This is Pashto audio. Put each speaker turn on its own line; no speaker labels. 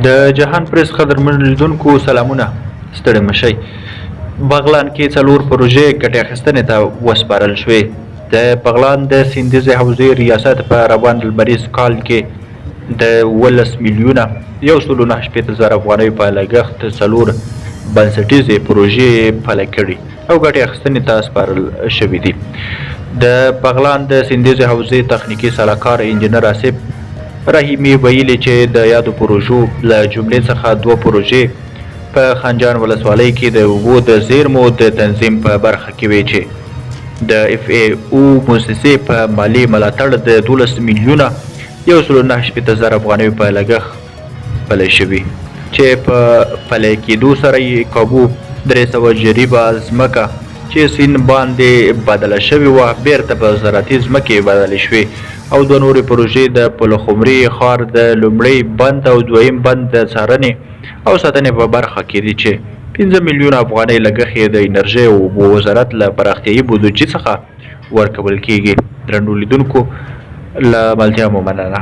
د جهان پریس قدرمن لیدونکو سلامونه، ستړي مه شئ. بغلان کې څلور پروژې ګټې اخیستنې ته وسپارل شوې. د بغلان د سیندیزې حوزې ریاست په روان لمریز کال کې د 11 میلیونه 1.9 افغانۍ په لګښت څلور بنسټیزې پروژې پلي کړي او ګټې اخیستنې ته سپارل شوي دي. د بغلان د سیندیزې حوزې تخنیکي سلاکار انجینر آصف رحیمي ویلي چې د یادو پروژو له جملې څخه دوه پروژې په خنجان ولسوالۍ کې د اوبو د زیرمو د تنظیم په برخه کې وې چې د اف ای او موسسې په مالي ملاتړ د 12 میلیونه 1.9 افغانۍ په لګښت پلی شوي چې په پلی کېدو سره یې کابو 300 جریبه ځمکه چې سیند باندې بدله شوې وه بیرته په زراعتي ځمکې بدلې شوې او دوه نورې پروژې د پلخمري ښار د لومړي بند او دویم بند د څارنې او ساتنې په برخه کې دي چې 15 میلیونه افغانۍ لګښت یې د انرژۍ او اوبو وزارت له پراختیایي بودیجې څخه ورکول کیږي. درنو لیدونکو له ملتیا مو مننه.